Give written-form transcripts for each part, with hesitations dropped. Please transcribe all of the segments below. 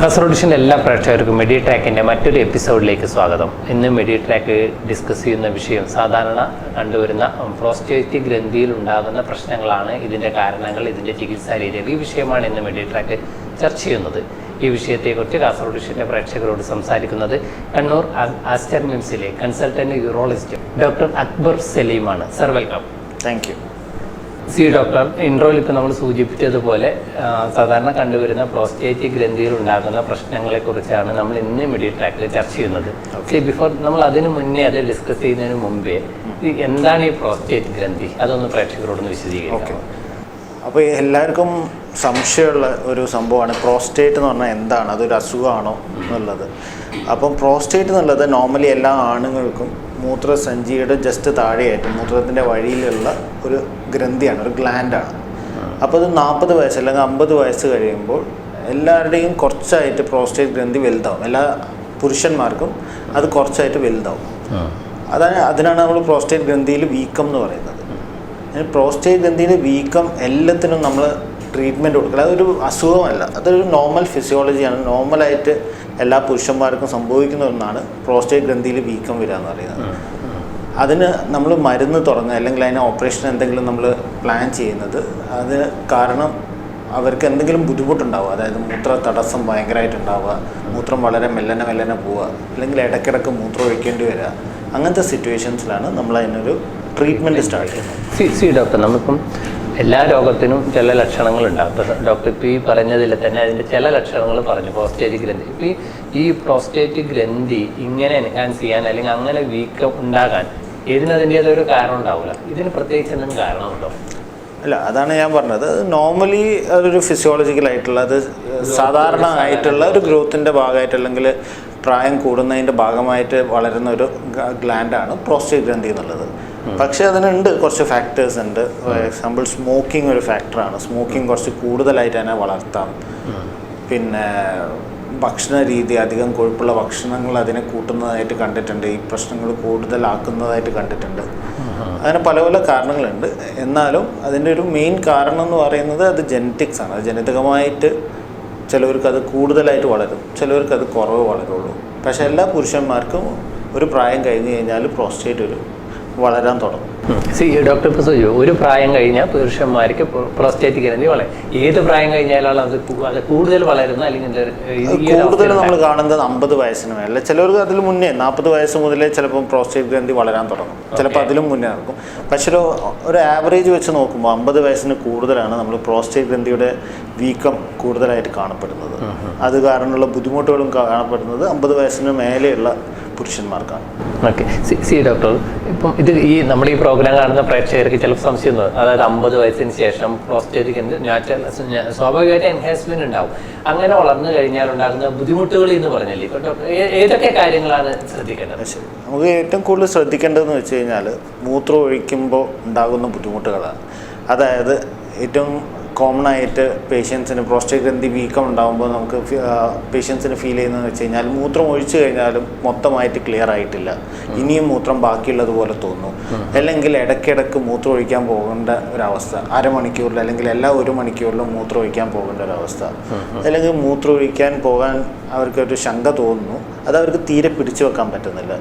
കാസർഗോഡിൻ്റെ എല്ലാ പ്രേക്ഷകർക്കും മെഡിട്രാക്കിൻ്റെ മറ്റൊരു എപ്പിസോഡിലേക്ക് സ്വാഗതം. ഇന്ന് മെഡിട്രാക്ക് ഡിസ്കസ് ചെയ്യുന്ന വിഷയം സാധാരണ കണ്ടുവരുന്ന പ്രോസ്റ്റേറ്റ് ഗ്രന്ഥിയിൽ ഉണ്ടാകുന്ന പ്രശ്നങ്ങളാണ്, ഇതിൻ്റെ കാരണങ്ങൾ, ഇതിൻ്റെ ചികിത്സാ രീതികൾ. ഈ വിഷയമാണ് ഇന്ന് മെഡിട്രാക്ക് ചർച്ച ചെയ്യുന്നത്. ഈ വിഷയത്തെക്കുറിച്ച് കാസർഗോഡിൻ്റെ പ്രേക്ഷകരോട് സംസാരിക്കുന്നത് കണ്ണൂർ ആസ്റ്റർ മിംസിലെ കൺസൾട്ടൻറ്റ് യൂറോളജിസ്റ്റ് ഡോക്ടർ അക്ബർ സലീമാണ്. Sir, welcome. Thank you. Doctor, ഇൻട്രോയിൽ ഇപ്പോൾ നമ്മൾ സൂചിപ്പിച്ചതുപോലെ സാധാരണ കണ്ടുവരുന്ന പ്രോസ്റ്റേറ്റ് ഗ്രന്ഥിയിൽ ഉണ്ടാകുന്ന പ്രശ്നങ്ങളെക്കുറിച്ചാണ് നമ്മൾ ഇന്ന് മെഡിട്രാക്കിൽ ചർച്ച ചെയ്യുന്നത്. ബിഫോർ നമ്മൾ അതിന് മുന്നേ അത് ഡിസ്കസ് ചെയ്യുന്നതിന് മുമ്പേ എന്താണ് ഈ പ്രോസ്റ്റേറ്റ് ഗ്രന്ഥി, അതൊന്ന് പ്രേക്ഷകരോടൊന്ന് വിശദീകരിക്കാം. അപ്പോൾ എല്ലാവർക്കും സംശയമുള്ള ഒരു സംഭവമാണ് പ്രോസ്റ്റേറ്റ് എന്ന് പറഞ്ഞാൽ എന്താണ്, അതൊരു അസുഖമാണോ എന്നുള്ളത്. അപ്പം പ്രോസ്റ്റേറ്റ് എന്നുള്ളത് നോർമലി എല്ലാ ആണുങ്ങൾക്കും മൂത്രസഞ്ചിയുടെ ജസ്റ്റ് താഴെയായിട്ട് മൂത്രത്തിൻ്റെ വഴിയിലുള്ള ഒരു ഗ്രന്ഥിയാണ്, ഒരു ഗ്ലാൻഡാണ്. അപ്പോൾ അത് 40 വയസ്സ് അല്ലെങ്കിൽ 50 വയസ്സ് കഴിയുമ്പോൾ എല്ലാവരുടെയും കുറച്ചായിട്ട് പ്രോസ്റ്റേറ്റ് ഗ്രന്ഥി വലുതാവും. എല്ലാ പുരുഷന്മാർക്കും അത് കുറച്ചായിട്ട് വലുതാവും. അതിനാണ് നമ്മൾ പ്രോസ്റ്റേറ്റ് ഗ്രന്ഥിയിൽ വീക്കം എന്ന് പറയുന്നത്. പ്രോസ്റ്റേറ്റ് ഗ്രന്ഥിയിൽ വീക്കം എല്ലാത്തിനും നമ്മൾ ട്രീറ്റ്മെൻറ്റ് കൊടുക്കുക. അതൊരു അസുഖമല്ല, അതൊരു നോർമൽ ഫിസിയോളജിയാണ്. നോർമലായിട്ട് എല്ലാ പുരുഷന്മാർക്കും സംഭവിക്കുന്ന ഒന്നാണ് പ്രോസ്റ്റേറ്റ് ഗ്രന്ഥിയിൽ വീക്കം വരിക എന്ന് പറയുന്നത്. അതിന് നമ്മൾ മരുന്ന് തുടങ്ങുക അല്ലെങ്കിൽ അതിന് ഓപ്പറേഷൻ എന്തെങ്കിലും നമ്മൾ പ്ലാൻ ചെയ്യുന്നത്, അത് കാരണം അവർക്ക് എന്തെങ്കിലും ബുദ്ധിമുട്ടുണ്ടാവുക, അതായത് മൂത്ര തടസ്സം ഭയങ്കരമായിട്ടുണ്ടാവുക, മൂത്രം വളരെ മെല്ലനെ പോവുക, അല്ലെങ്കിൽ ഇടയ്ക്കിടയ്ക്ക് മൂത്രം ഒഴിക്കേണ്ടി വരിക, അങ്ങനത്തെ സിറ്റുവേഷൻസിലാണ് നമ്മൾ അതിനൊരു ട്രീറ്റ്മെൻറ്റ് സ്റ്റാർട്ട് ചെയ്യുന്നത്. ഡോക്ടർ, നമുക്കിപ്പം എല്ലാ രോഗത്തിനും ചില ലക്ഷണങ്ങളുണ്ടാകും. ഇപ്പോൾ ഡോക്ടർ ഇപ്പോൾ ഈ പറഞ്ഞതിൽ തന്നെ അതിൻ്റെ ചില ലക്ഷണങ്ങൾ പറഞ്ഞു. പ്രോസ്റ്റേറ്റ് ഗ്രന്ഥി, ഇപ്പോൾ ഈ പ്രോസ്റ്റേറ്റ് ഗ്രന്ഥി ഇങ്ങനെ എൻഹാൻസ് ചെയ്യാൻ അല്ലെങ്കിൽ അങ്ങനെ വീക്കം ഉണ്ടാകാൻ ഇതിനതിൻ്റേതൊരു കാരണം ഉണ്ടാവില്ല. ഇതിന് പ്രത്യേകിച്ച് എന്തെങ്കിലും കാരണമുണ്ടോ? അല്ല, അതാണ് ഞാൻ പറഞ്ഞത്. നോർമലി അതൊരു ഫിസിയോളജിക്കലായിട്ടുള്ള, അത് സാധാരണ ആയിട്ടുള്ള ഒരു ഗ്രോത്തിൻ്റെ ഭാഗമായിട്ട് അല്ലെങ്കിൽ പ്രായം കൂടുന്നതിൻ്റെ ഭാഗമായിട്ട് വളരുന്ന ഒരു ഗ്ലാൻഡാണ് പ്രോസ്റ്റേറ്റ് ഗ്രന്ഥി എന്നുള്ളത്. പക്ഷേ അതിനുണ്ട് കുറച്ച് ഫാക്ടേഴ്സ് ഉണ്ട്. ഫോർ എക്സാമ്പിൾ സ്മോക്കിംഗ് ഒരു ഫാക്ടറാണ്. സ്മോക്കിംഗ് കുറച്ച് കൂടുതലായിട്ട് തന്നെ വളർത്താം. പിന്നെ ഭക്ഷണ രീതി, അധികം കൊഴുപ്പുള്ള ഭക്ഷണങ്ങൾ അതിനെ കൂട്ടുന്നതായിട്ട് കണ്ടിട്ടുണ്ട്, ഈ പ്രശ്നങ്ങൾ കൂടുതലാക്കുന്നതായിട്ട് കണ്ടിട്ടുണ്ട്. അങ്ങനെ പല പല കാരണങ്ങളുണ്ട്. എന്നാലും അതിൻ്റെ ഒരു മെയിൻ കാരണം എന്ന് പറയുന്നത് അത് ജെനറ്റിക്സ് ആണ്. അത് ജനിതകമായിട്ട് ചിലവർക്ക് അത് കൂടുതലായിട്ട് വളരും, ചിലവർക്ക് അത് കുറവ് വളരുള്ളൂ. പക്ഷേ എല്ലാ പുരുഷന്മാർക്കും ഒരു പ്രായം കഴിഞ്ഞ് കഴിഞ്ഞാൽ പ്രോസ്റ്റേറ്റ് വളരാൻ തുടങ്ങും. ഡോക്ടർ ഇപ്പോൾ ഒരു പ്രായം കഴിഞ്ഞാൽ പുരുഷന്മാർക്ക് പ്രോസ്റ്റേറ്റ് ഗ്രന്ഥി വളരും. ഏത് പ്രായം കഴിഞ്ഞാലാണ് അത് കൂടുതൽ വളരുന്നത്? അല്ലെങ്കിൽ കൂടുതൽ നമ്മൾ കാണുന്നത് 50 വയസ്സിന് മേലെ. ചിലവർക്ക് അതിൽ മുന്നേ 40 വയസ്സ് മുതലേ ചിലപ്പോൾ പ്രോസ്റ്റേറ്റ് ഗ്രന്ഥി വളരാൻ തുടങ്ങും, ചിലപ്പോൾ അതിലും മുന്നേ നടക്കും. പക്ഷേ ഒരു ആവറേജ് വെച്ച് നോക്കുമ്പോൾ 50 വയസ്സിന് കൂടുതലാണ് നമ്മൾ പ്രോസ്റ്റേറ്റ് ഗ്രന്ഥിയുടെ വീക്കം കൂടുതലായിട്ട് കാണപ്പെടുന്നത്. അത് കാരണമുള്ള ബുദ്ധിമുട്ടുകളും കാണപ്പെടുന്നത് 50 വയസ്സിന് മേലെയുള്ള പുരുഷന്മാർക്കാണ്. ഓക്കെ. ഡോക്ടർ, ഇപ്പം നമ്മൾ ഈ പ്രോഗ്രാം കാണുന്ന പ്രേക്ഷകർക്ക് ചിലപ്പോൾ സംശയം തോന്നും, അതായത് 50 വയസ്സിന് ശേഷം പ്രോസ്റ്റേറ്റ് സ്വാഭാവികമായിട്ട് എൻഹാൻസ്മെന്റ് ഉണ്ടാവും. അങ്ങനെ വളർന്നു കഴിഞ്ഞാൽ ഉണ്ടാകുന്ന ബുദ്ധിമുട്ടുകൾ എന്ന് പറഞ്ഞല്ലേ, ഇപ്പം ഡോക്ടർ ഏതൊക്കെ കാര്യങ്ങളാണ് ശ്രദ്ധിക്കേണ്ടത്? ശരി, നമുക്ക് ഏറ്റവും കൂടുതൽ ശ്രദ്ധിക്കേണ്ടതെന്ന് വെച്ച് കഴിഞ്ഞാൽ മൂത്രം ഒഴിക്കുമ്പോൾ ഉണ്ടാകുന്ന ബുദ്ധിമുട്ടുകളാണ്. അതായത് ഏറ്റവും കോമൺ ആയിട്ട് പേഷ്യൻസിന് പ്രോസ്റ്റേറ്റ് ഗ്രന്ഥി വീക്കം ഉണ്ടാകുമ്പോൾ നമുക്ക് പേഷ്യൻസിന് ഫീൽ ചെയ്യുന്നതെന്ന് വെച്ച് കഴിഞ്ഞാൽ മൂത്രം ഒഴിച്ചു കഴിഞ്ഞാലും മൊത്തമായിട്ട് ക്ലിയർ ആയിട്ടില്ല, ഇനിയും മൂത്രം ബാക്കിയുള്ളതുപോലെ തോന്നുന്നു. അല്ലെങ്കിൽ ഇടയ്ക്കിടയ്ക്ക് മൂത്രം ഒഴിക്കാൻ പോകേണ്ട ഒരവസ്ഥ, അരമണിക്കൂറിൽ അല്ലെങ്കിൽ എല്ലാ 1 മണിക്കൂറിലും മൂത്രം ഒഴിക്കാൻ പോകേണ്ട ഒരവസ്ഥ. അല്ലെങ്കിൽ മൂത്രം ഒഴിക്കാൻ പോകാൻ അവർക്കൊരു ശങ്ക തോന്നുന്നു, അത് അവർക്ക് തീരെ പിടിച്ചു വെക്കാൻ പറ്റുന്നില്ല.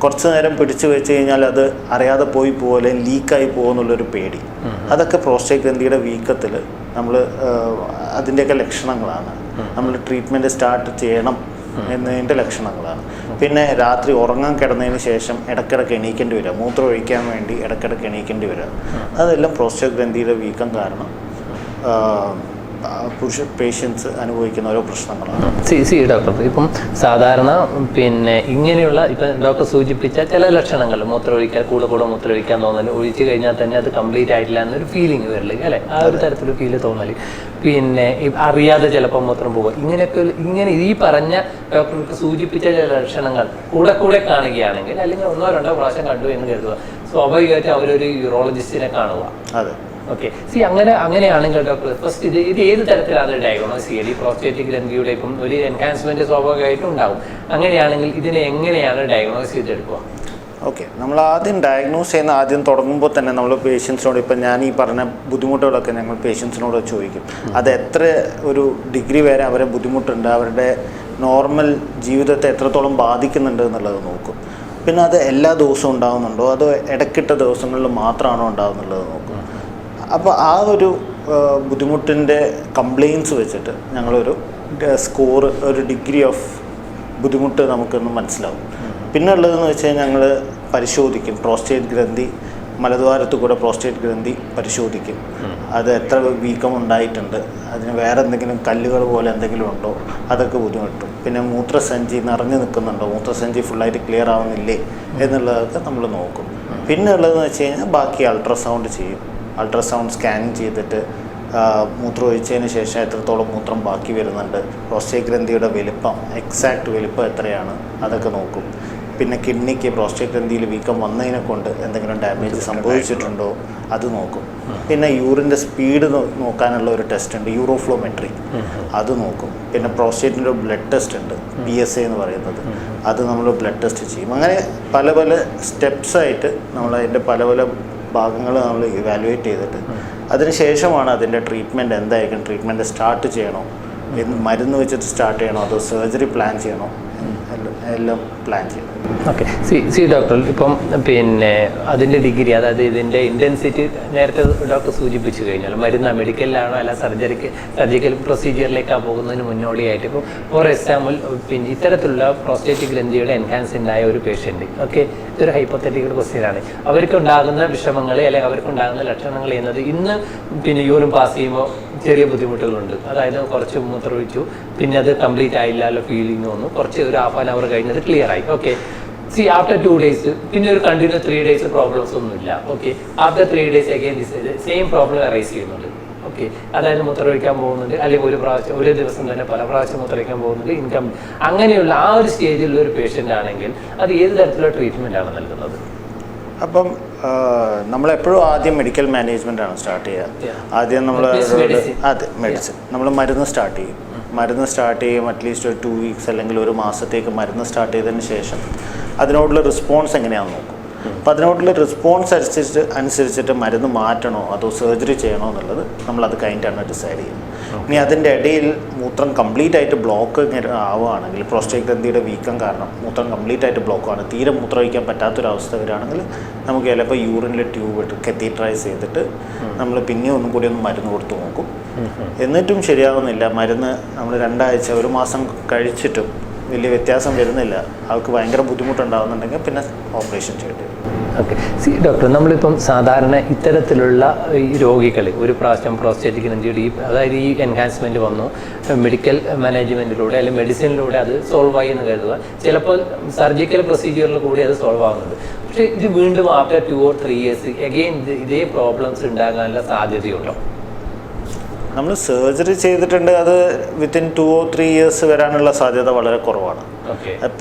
കുറച്ച് നേരം പിടിച്ചു വെച്ച് കഴിഞ്ഞാൽ അത് അറിയാതെ പോലെ ലീക്കായി പോകുന്നുള്ളൊരു പേടി. അതൊക്കെ പ്രോസ്റ്റേറ്റ് ഗ്രന്ഥിയുടെ വീക്കത്തിൽ നമ്മൾ അതിൻ്റെയൊക്കെ ലക്ഷണങ്ങളാണ്. നമ്മൾ ട്രീറ്റ്മെൻറ്റ് സ്റ്റാർട്ട് ചെയ്യണം എന്നതിൻ്റെ ലക്ഷണങ്ങളാണ്. പിന്നെ രാത്രി ഉറങ്ങാൻ കിടന്നതിന് ശേഷം ഇടയ്ക്കിടയ്ക്ക് എണീക്കേണ്ടി വരിക, മൂത്രം ഒഴിക്കാൻ വേണ്ടി ഇടയ്ക്കിടയ്ക്ക് എണീക്കേണ്ടി വരിക. അതെല്ലാം പ്രോസ്റ്റേറ്റ് ഗ്രന്ഥിയുടെ വീക്കം കാരണം പേഷ്യൻസ് അനുഭവിക്കുന്ന ഓരോ പ്രശ്നങ്ങളാണ്. ഡോക്ടർ, ഇപ്പം സാധാരണ ഇങ്ങനെയുള്ള ഇപ്പം ഡോക്ടർ സൂചിപ്പിച്ച ചില ലക്ഷണങ്ങൾ, മൂത്രമൊഴിക്കാൻ കൂടെ മൂത്രമൊഴിക്കാൻ തോന്നൽ, ഒഴിച്ചു കഴിഞ്ഞാൽ തന്നെ അത് കംപ്ലീറ്റ് ആയിട്ടില്ല എന്നൊരു ഫീലിംഗ് വരില്ല അല്ലേ, ആ ഒരു തരത്തിലൊരു ഫീല് തോന്നൽ, അറിയാതെ ചിലപ്പോൾ മൂത്രം പോകുക, ഇങ്ങനെ ഈ പറഞ്ഞ ഡോക്ടർക്ക് സൂചിപ്പിച്ച ചില ലക്ഷണങ്ങൾ കൂടെ കാണുകയാണെങ്കിൽ, അല്ലെങ്കിൽ 1-2 പ്രാവശ്യം കണ്ടു എന്ന് കരുതുക, സ്വാഭാവികമായിട്ട് അവരൊരു യൂറോളജിസ്റ്റിനെ കാണുക. അതെ. ഓക്കെ. അങ്ങനെയാണെങ്കിൽ ഡോക്ടർ ഫസ്റ്റ് ഇത് ഏത് തരത്തിലാണ് ഡയഗ്നോസ് ചെയ്യുക? ഈ പ്രോസ്റ്റേറ്റ് ഗ്രന്ഥിയുടെ ഇപ്പം ഒരു എൻഹാൻസ്മെന്റ് സ്വാഭാവികമായിട്ടും ഉണ്ടാവും. അങ്ങനെയാണെങ്കിൽ ഇതിനെ എങ്ങനെയാണ് ഡയഗ്നോസ് ചെയ്തെടുക്കുക? ഓക്കെ, നമ്മൾ ആദ്യം ഡയഗ്നോസ് ചെയ്യുന്ന ആദ്യം തുടങ്ങുമ്പോൾ തന്നെ നമ്മൾ പേഷ്യൻസിനോട്, ഇപ്പം ഞാൻ ഈ പറഞ്ഞ ബുദ്ധിമുട്ടുകളൊക്കെ ഞങ്ങൾ പേഷ്യൻസിനോട് ചോദിക്കും. അത് എത്ര ഒരു ഡിഗ്രി വരെ അവരെ ബുദ്ധിമുട്ടുണ്ട്, അവരുടെ നോർമൽ ജീവിതത്തെ എത്രത്തോളം ബാധിക്കുന്നുണ്ട് എന്നുള്ളത് നോക്കും. പിന്നെ അത് എല്ലാ ദിവസവും ഉണ്ടാകുന്നുണ്ടോ അതോ ഇടയ്ക്കിട്ട ദിവസങ്ങളിൽ മാത്രമാണോ ഉണ്ടാകുന്നുള്ളത് നോക്കും. അപ്പോൾ ആ ഒരു ബുദ്ധിമുട്ടിൻ്റെ കംപ്ലയിൻസ് വെച്ചിട്ട് ഞങ്ങളൊരു സ്കോർ, ഒരു ഡിഗ്രി ഓഫ് ബുദ്ധിമുട്ട് നമുക്കൊന്ന് മനസ്സിലാവും. പിന്നെ ഉള്ളതെന്ന് വെച്ച് കഴിഞ്ഞാൽ ഞങ്ങൾ പരിശോധിക്കും പ്രോസ്റ്റേറ്റ് ഗ്രന്ഥി, മലദ്വാരത്തു കൂടെ പ്രോസ്റ്റേറ്റ് ഗ്രന്ഥി പരിശോധിക്കും. അത് എത്ര വീക്കം ഉണ്ടായിട്ടുണ്ട്, അതിന് വേറെ എന്തെങ്കിലും കല്ലുകൾ പോലെ എന്തെങ്കിലും ഉണ്ടോ, അതൊക്കെ ബുദ്ധിമുട്ടും. പിന്നെ മൂത്രസഞ്ചി നിറഞ്ഞു നിൽക്കുന്നുണ്ടോ, മൂത്രസഞ്ചി ഫുള്ളായിട്ട് ക്ലിയർ ആവുന്നില്ലേ എന്നുള്ളതൊക്കെ നമ്മൾ നോക്കും. പിന്നെ ഉള്ളതെന്ന് വെച്ച് കഴിഞ്ഞാൽ ബാക്കി അൾട്രാസൗണ്ട് ചെയ്യും. അൾട്രാസൗണ്ട് സ്കാനിങ് ചെയ്തിട്ട് മൂത്രം ഒഴിച്ചതിന് ശേഷം എത്രത്തോളം മൂത്രം ബാക്കി വരുന്നുണ്ട്, പ്രോസ്റ്റേറ്റ് ഗ്രന്ഥിയുടെ വലിപ്പം, എക്സാക്റ്റ് വലിപ്പം എത്രയാണ്, അതൊക്കെ നോക്കും. പിന്നെ കിഡ്നിക്ക് പ്രോസ്റ്റേറ്റ് ഗ്രന്ഥിയിൽ വീക്കം വന്നതിനെ കൊണ്ട് എന്തെങ്കിലും ഡാമേജ് സംഭവിച്ചിട്ടുണ്ടോ അത് നോക്കും. പിന്നെ യൂറിൻ്റെ സ്പീഡ് നോക്കാനുള്ള ഒരു ടെസ്റ്റ് ഉണ്ട്, യൂറോഫ്ലോമെട്രി, അത് നോക്കും. പിന്നെ പ്രോസ്റ്റേറ്റിൻ്റെ ബ്ലഡ് ടെസ്റ്റ് ഉണ്ട്, PSA എന്ന് പറയുന്നത്, അത് നമ്മൾ ബ്ലഡ് ടെസ്റ്റ് ചെയ്യും. അങ്ങനെ പല പല സ്റ്റെപ്സായിട്ട് നമ്മൾ അതിൻ്റെ പല പല ഭാഗങ്ങൾ നമ്മൾ ഇവാലുവേറ്റ് ചെയ്തിട്ട് അതിനുശേഷമാണ് അതിൻ്റെ ട്രീറ്റ്മെൻറ്റ് എന്തായിരിക്കും, ട്രീറ്റ്മെൻറ്റ് സ്റ്റാർട്ട് ചെയ്യണോ, മരുന്ന് വെച്ചിട്ട് സ്റ്റാർട്ട് ചെയ്യണോ അതോ സർജറി പ്ലാൻ ചെയ്യണോ, എല്ലാം പ്ലാൻ ചെയ്യണം. ഓക്കെ, സി ഡോക്ടർ, ഇപ്പം പിന്നെ അതിൻ്റെ ഡിഗ്രി, അതായത് ഇതിൻ്റെ ഇൻറ്റൻസിറ്റി നേരത്തെ ഡോക്ടർ സൂചിപ്പിച്ചു കഴിഞ്ഞാൽ മരുന്ന് മെഡിക്കലിലാണോ അല്ല സർജിക്കൽ പ്രൊസീജിയറിലേക്കാണ് പോകുന്നതിന് മുന്നോടിയായിട്ട്, ഇപ്പോൾ ഫോർ എക്സാമ്പിൾ പിന്നെ ഇത്തരത്തിലുള്ള പ്രോസ്റ്റേറ്റ് ഗ്രന്ഥിയുടെ എൻഹാൻസ്മെൻ്റ് ആയ ഒരു പേഷ്യൻറ്റ്, ഓക്കെ, ഇതൊരു ഹൈപ്പോത്തറ്റിക്കൽ ക്വസ്റ്റ്യനാണ്, അവർക്കുണ്ടാകുന്ന വിഷമങ്ങൾ അല്ലെങ്കിൽ അവർക്കുണ്ടാകുന്ന ലക്ഷണങ്ങൾ എന്നത് ഇന്ന് പിന്നെ യൂറിൻ പാസ് ചെയ്യുമ്പോൾ ചെറിയ ബുദ്ധിമുട്ടുകളുണ്ട്, അതായത് കുറച്ച് മൂത്രമൊഴിച്ചു പിന്നെ അത് കംപ്ലീറ്റ് ആയില്ലല്ലോ ഫീലിംഗ് വന്നു, കുറച്ച് ഒരു ഹാഫ് ആൻ അവർ കഴിഞ്ഞത് ക്ലിയർ ആയി, ഓക്കെ. സി ആഫ്റ്റർ 2 days പിന്നെ ഒരു കണ്ടിന്യൂ 3 days പ്രോബ്ലംസ് ഒന്നുമില്ല, okay. After 3 days again same problem arise ചെയ്യുന്നുണ്ട്, ഓക്കെ. അതായത് മൂത്രമൊഴിക്കാൻ പോകുന്നുണ്ട്, അല്ലെങ്കിൽ ഒരു ദിവസം തന്നെ പല പ്രാവശ്യം മൂത്രമൊഴിക്കാൻ പോകുന്നുണ്ട്, ഇൻകം, അങ്ങനെയുള്ള ആ ഒരു സ്റ്റേജിലുള്ള ഒരു പേഷ്യൻ്റ് ആണെങ്കിൽ അത് ഏത് തരത്തിലുള്ള ട്രീറ്റ്മെൻ്റ് ആണ് നൽകുന്നത്? അപ്പം നമ്മളെപ്പോഴും ആദ്യം മെഡിക്കൽ മാനേജ്മെൻ്റ് ആണ് സ്റ്റാർട്ട് ചെയ്യുക. ആദ്യം നമ്മൾ മെഡിസിൻ നമ്മൾ മരുന്ന് സ്റ്റാർട്ട് ചെയ്യും. മരുന്ന് സ്റ്റാർട്ട് ചെയ്യും അറ്റ്ലീസ്റ്റ് ഒരു 2 weeks അല്ലെങ്കിൽ ഒരു മാസത്തേക്ക് മരുന്ന് സ്റ്റാർട്ട് ചെയ്തതിന് ശേഷം അതിനോടുള്ള റെസ്പോൺസ് എങ്ങനെയാണെന്ന് നോക്കും. അപ്പോൾ അതിനോടുള്ള റെസ്പോൺസ് അനുസരിച്ചിട്ട് മരുന്ന് മാറ്റണോ അതോ സർജറി ചെയ്യണോ എന്നുള്ളത് നമ്മളത് കഴിഞ്ഞിട്ടാണ് ഡിസൈഡ് ചെയ്യുന്നത്. ഇനി അതിൻ്റെ ഇടയിൽ മൂത്രം കംപ്ലീറ്റ് ആയിട്ട് ബ്ലോക്ക് ആവുകയാണെങ്കിൽ, പ്രോസ്റ്റേറ്റ് ഗ്രന്ഥിയുടെ വീക്കം കാരണം മൂത്രം കംപ്ലീറ്റ് ആയിട്ട് ബ്ലോക്കാണ്, തീരെ മൂത്രമൊഴിക്കാൻ പറ്റാത്തൊരവസ്ഥ വരികയാണെങ്കിൽ നമുക്ക് ചിലപ്പോൾ യൂറിനിൽ ട്യൂബ് ഇട്ട് കത്തീട്രൈസ് ചെയ്തിട്ട് നമ്മൾ പിന്നെ ഒന്നും കൂടി ഒന്ന് മരുന്ന് കൊടുത്ത് നോക്കും. എന്നിട്ടും ശരിയാവുന്നില്ല, മരുന്ന് നമ്മൾ 2 ആഴ്ച 1 മാസം കഴിച്ചിട്ടും വലിയ വ്യത്യാസം വരുന്നില്ല, ആൾക്ക് ഭയങ്കര ബുദ്ധിമുട്ടുണ്ടാകുന്നുണ്ടെങ്കിൽ പിന്നെ ഓപ്പറേഷൻ ചെയ്യേണ്ടി വരും. ഓക്കെ, സി ഡോക്ടർ, നമ്മളിപ്പം സാധാരണ ഇത്തരത്തിലുള്ള ഈ രോഗികൾ ഒരു പ്രാവശ്യം പ്രോസ്റ്റേറ്റ് ഗ്രന്ഥിയുടെ അതായത് ഈ എൻഹാൻസ്മെൻറ്റ് വന്നു, മെഡിക്കൽ മാനേജ്മെൻറ്റിലൂടെ അല്ലെങ്കിൽ മെഡിസിനിലൂടെ അത് സോൾവ് ആയി എന്ന് കരുതുക, ചിലപ്പോൾ സർജിക്കൽ പ്രൊസീജിയറിൽ കൂടി അത് സോൾവ് ആകുന്നുണ്ട്. പക്ഷേ ഇത് വീണ്ടും ആഫ്റ്റർ 2 or 3 years അഗെയിൻ ഇതേ പ്രോബ്ലംസ് ഉണ്ടാകാനുള്ള സാധ്യതയുണ്ടോ? നമ്മൾ സർജറി ചെയ്തിട്ടുണ്ട്, അത് വിത്തിൻ 2 or 3 years വരാനുള്ള സാധ്യത വളരെ കുറവാണ്.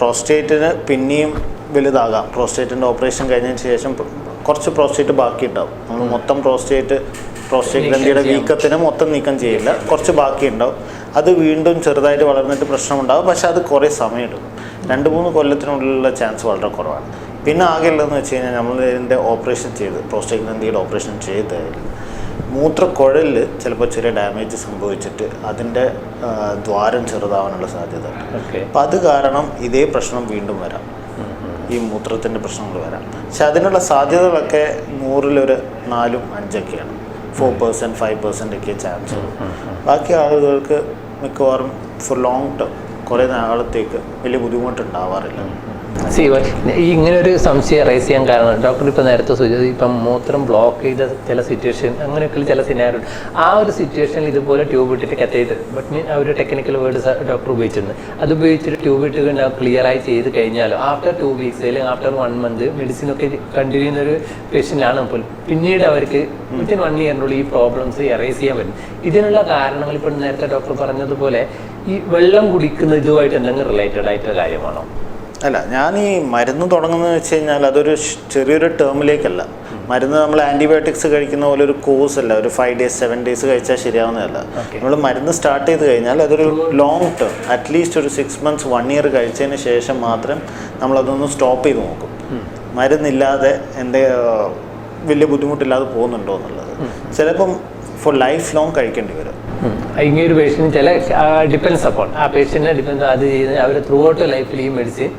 പ്രോസ്റ്റേറ്റിന് പിന്നെയും വലുതാകാം. പ്രോസ്റ്റേറ്റിൻ്റെ ഓപ്പറേഷൻ കഴിഞ്ഞതിന് ശേഷം കുറച്ച് പ്രോസ്റ്റേറ്റ് ബാക്കി ഉണ്ടാവും. നമ്മൾ മൊത്തം പ്രോസ്റ്റേറ്റ് ഗ്രന്ഥിയുടെ വീക്കത്തിന് മൊത്തം നീക്കം ചെയ്യില്ല, കുറച്ച് ബാക്കി ഉണ്ടാവും. അത് വീണ്ടും ചെറുതായിട്ട് വളർന്നിട്ട് പ്രശ്നമുണ്ടാകും, പക്ഷേ അത് കുറേ സമയമെടുക്കും. 2-3 കൊല്ലത്തിനുള്ളിലുള്ള ചാൻസ് വളരെ കുറവാണ്. പിന്നെ ആകെ ഉള്ളതെന്ന് വെച്ച് കഴിഞ്ഞാൽ നമ്മൾ ഇതിൻ്റെ ഓപ്പറേഷൻ ചെയ്ത് പ്രോസ്റ്റേറ്റ് ഗ്രന്ഥിയുടെ ഓപ്പറേഷൻ ചെയ്താൽ മൂത്രക്കുഴലിൽ ചിലപ്പോൾ ചെറിയ ഡാമേജ് സംഭവിച്ചിട്ട് അതിൻ്റെ ദ്വാരം ചെറുതാവാനുള്ള സാധ്യത ഉണ്ട്. അപ്പം അത് കാരണം ഇതേ പ്രശ്നം വീണ്ടും വരാം, ഈ മൂത്രത്തിൻ്റെ പ്രശ്നങ്ങൾ വരാം. പക്ഷെ അതിനുള്ള സാധ്യതകളൊക്കെ 100-ൽ 4-5ഒക്കെയാണ്. 4%, 5% ഒക്കെ ചാൻസ് ഉള്ളൂ. ബാക്കി ആളുകൾക്ക് മിക്കവാറും ഫോർ ലോങ് ടേം കുറേ നാളത്തേക്ക് വലിയ ബുദ്ധിമുട്ടുണ്ടാവാറില്ല. ഇങ്ങനെ ഒരു സംശയം റൈസ് ചെയ്യാൻ കാരണം ഡോക്ടർ ഇപ്പോൾ നേരത്തെ സൂചിച്ചത്, ഇപ്പം മൂത്രം ബ്ലോക്ക് ചെയ്ത ചില സിറ്റുവേഷൻ, അങ്ങനെയൊക്കെ ചില സിനാരിയോ, ആ ഒരു സിറ്റുവേഷനിൽ ഇതുപോലെ ട്യൂബ് ഇട്ടിട്ട് കത്തയിട്ട് ആ ഒരു ടെക്നിക്കൽ വേർഡ് ഡോക്ടർ ഉപയോഗിച്ചിരുന്നു, അത് ഉപയോഗിച്ചിട്ട് ട്യൂബ് ഇട്ട് ക്ലിയറായി ചെയ്ത് കഴിഞ്ഞാലോ ആഫ്റ്റർ 2 weeks അല്ലെങ്കിൽ ആഫ്റ്റർ 1 month മെഡിസിനൊക്കെ കണ്ടിന്യൂ ചെയ്യുന്ന ഒരു പേഷ്യൻ്റാണ് ഇപ്പോൾ, പിന്നീട് അവർക്ക് വിത്തിൻ 1 year ഈ പ്രോബ്ലംസ് എറൈസ് ചെയ്യാൻ പറ്റും. ഇതിനുള്ള കാരണങ്ങൾ ഇപ്പോൾ നേരത്തെ ഡോക്ടർ പറഞ്ഞതുപോലെ ഈ വെള്ളം കുടിക്കുന്ന ഇതുമായിട്ട് എന്തെങ്കിലും റിലേറ്റഡ് ആയിട്ടുള്ള കാര്യമാണോ? അല്ല, ഞാൻ ഈ മരുന്ന് തുടങ്ങുന്നത് വെച്ച് കഴിഞ്ഞാൽ അതൊരു ചെറിയൊരു ടേമിലേക്കല്ല. മരുന്ന് നമ്മൾ ആൻറ്റിബയോട്ടിക്സ് കഴിക്കുന്ന പോലെ ഒരു കോഴ്സ് അല്ല, ഒരു 5 days 7 days കഴിച്ചാൽ ശരിയാവുന്നതല്ല. നമ്മൾ മരുന്ന് സ്റ്റാർട്ട് ചെയ്ത് കഴിഞ്ഞാൽ അതൊരു ലോങ് ടേം, അറ്റ്ലീസ്റ്റ് ഒരു 6 months 1 year കഴിച്ചതിന് ശേഷം മാത്രം നമ്മളതൊന്ന് സ്റ്റോപ്പ് ചെയ്ത് നോക്കും. മരുന്നില്ലാതെ എൻ്റെ വലിയ ബുദ്ധിമുട്ടില്ലാതെ പോകുന്നുണ്ടോ എന്നുള്ളത്. ചിലപ്പം ഫോർ ലൈഫ് ലോങ് കഴിക്കേണ്ടി വരും. ഇങ്ങനെ ഒരു പേഷ്യൻറ്റ് ചില ഡിപ്പെൻസ് അപ്പോൾ ആ പേഷ്യൻറ്റിനെ ഡിപ്പെൻസ് അത് ചെയ്യുന്നത് അവർ ത്രൂ ഔട്ട് ലൈഫിൽ ഈ മെഡിസിൻ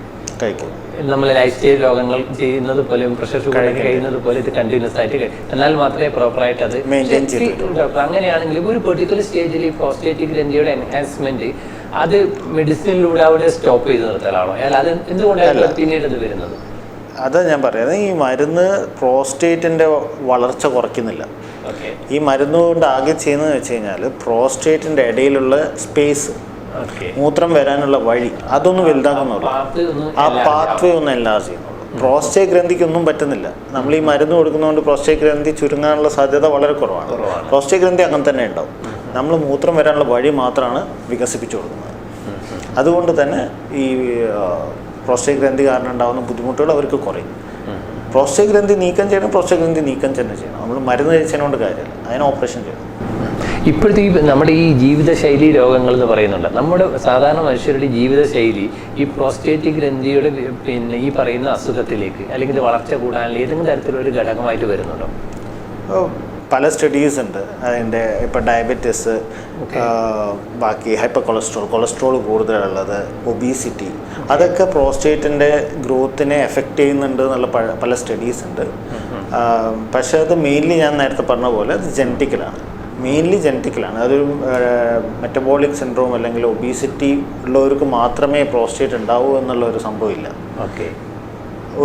കഴിക്കും. നമ്മൾ ലൈഫ് സ്റ്റൈൽ രോഗങ്ങൾ ചെയ്യുന്നത് പോലെ പ്രഷർ ഷുഗർ കഴിയുന്നത് പോലെ ഇത് കണ്ടിന്യൂസ് ആയിട്ട് എന്നാൽ മാത്രമേ പ്രോപ്പറായിട്ട് അത് മെയിൻറ്റെയിൻ ചെയ്തിട്ടുള്ളൂ. ഡോക്ടർ അങ്ങനെയാണെങ്കിൽ ഒരു പെർട്ടിക്കുലർ സ്റ്റേജിൽ ഈ പ്രോസ്റ്റേറ്റിക് ഗ്രന്ഥിയുടെ എൻഹാൻസ്മെന്റ് അത് മെഡിസിനിലൂടെ അവിടെ സ്റ്റോപ്പ് ചെയ്ത് നിർത്തലാണോ? അല്ല അത് എന്തുകൊണ്ടാണ് പിന്നീട് അത് വരുന്നത്? അതാ ഞാൻ പറയുന്നത്, ഈ മരുന്ന് പ്രോസ്റ്റേറ്റിൻ്റെ വളർച്ച കുറയ്ക്കുന്നില്ല. ഈ മരുന്ന് കൊണ്ട് ആകെ ചെയ്യുന്നതെന്ന് വെച്ച് കഴിഞ്ഞാൽ പ്രോസ്റ്റേറ്റിൻ്റെ ഇടയിലുള്ള സ്പേസ്, മൂത്രം വരാനുള്ള വഴി അതൊന്നും വലുതാക്കുന്നുള്ളൂ. ആ പാത്വേ ഒന്നും എൻലാർജ് ചെയ്യുന്നുള്ളൂ. പ്രോസ്റ്റേറ്റ് ഗ്രന്ഥിക്കൊന്നും പറ്റുന്നില്ല. നമ്മൾ ഈ മരുന്ന് കൊടുക്കുന്നതുകൊണ്ട് പ്രോസ്റ്റേറ്റ് ഗ്രന്ഥി ചുരുങ്ങാനുള്ള സാധ്യത വളരെ കുറവാണ്. പ്രോസ്റ്റേറ്റ് ഗ്രന്ഥി അങ്ങനെ തന്നെ ഉണ്ടാവും. നമ്മൾ മൂത്രം വരാനുള്ള വഴി മാത്രമാണ് വികസിപ്പിച്ചു കൊടുക്കുന്നത്. അതുകൊണ്ട് തന്നെ ഈ പ്രോസ്റ്റേറ്റ് ഗ്രന്ഥി കാരണം ഉണ്ടാകുന്ന ബുദ്ധിമുട്ടുകൾ അവർക്ക് കുറയും. പ്രോസ്റ്റേറ്റ് ഗ്രന്ഥി നീക്കം ചെയ്യണം, പ്രോസ്റ്റേറ്റ് ഗ്രന്ഥി നീക്കം തന്നെ ചെയ്യണം. നമ്മൾ മരുന്ന് കഴിച്ചതിനോണ്ട് കാര്യമില്ല, അതിന് ഓപ്പറേഷൻ ചെയ്യണം. ഇപ്പോഴത്തെ ഈ നമ്മുടെ ഈ ജീവിതശൈലി രോഗങ്ങൾ എന്ന് പറയുന്നുണ്ട്. നമ്മുടെ സാധാരണ മനുഷ്യരുടെ ജീവിതശൈലി ഈ പ്രോസ്റ്റേറ്റിക് ഗ്രന്ഥിയുടെ പിന്നെ ഈ പറയുന്ന അസുഖത്തിലേക്ക് അല്ലെങ്കിൽ വളർച്ച കൂടാനുള്ള ഏതെങ്കിലും തരത്തിലൊരു ഘടകമായിട്ട് വരുന്നുണ്ടോ? പല സ്റ്റഡീസ് ഉണ്ട് അതിൻ്റെ. ഇപ്പോൾ ഡയബറ്റിസ്, ബാക്കി ഹൈപ്പർ കൊളസ്ട്രോൾ കൂടുതലുള്ളത്, ഒബീസിറ്റി, അതൊക്കെ പ്രോസ്റ്റേറ്റിൻ്റെ ഗ്രോത്തിനെ എഫക്റ്റ് ചെയ്യുന്നുണ്ട് എന്നുള്ള പല സ്റ്റഡീസ് ഉണ്ട്. പക്ഷേ അത് മെയിൻലി ഞാൻ നേരത്തെ പറഞ്ഞ പോലെ അത് ജെനറ്റിക്കലാണ്, മെയിൻലി ജെനറ്റിക്കലാണ്. അതൊരു മെറ്റബോളിക് സിൻഡ്രോം അല്ലെങ്കിൽ ഒബീസിറ്റി ഉള്ളവർക്ക് മാത്രമേ പ്രോസ്റ്റേറ്റ് ഉണ്ടാവൂ എന്നുള്ള ഒരു സംഭവമില്ല. ഓക്കെ.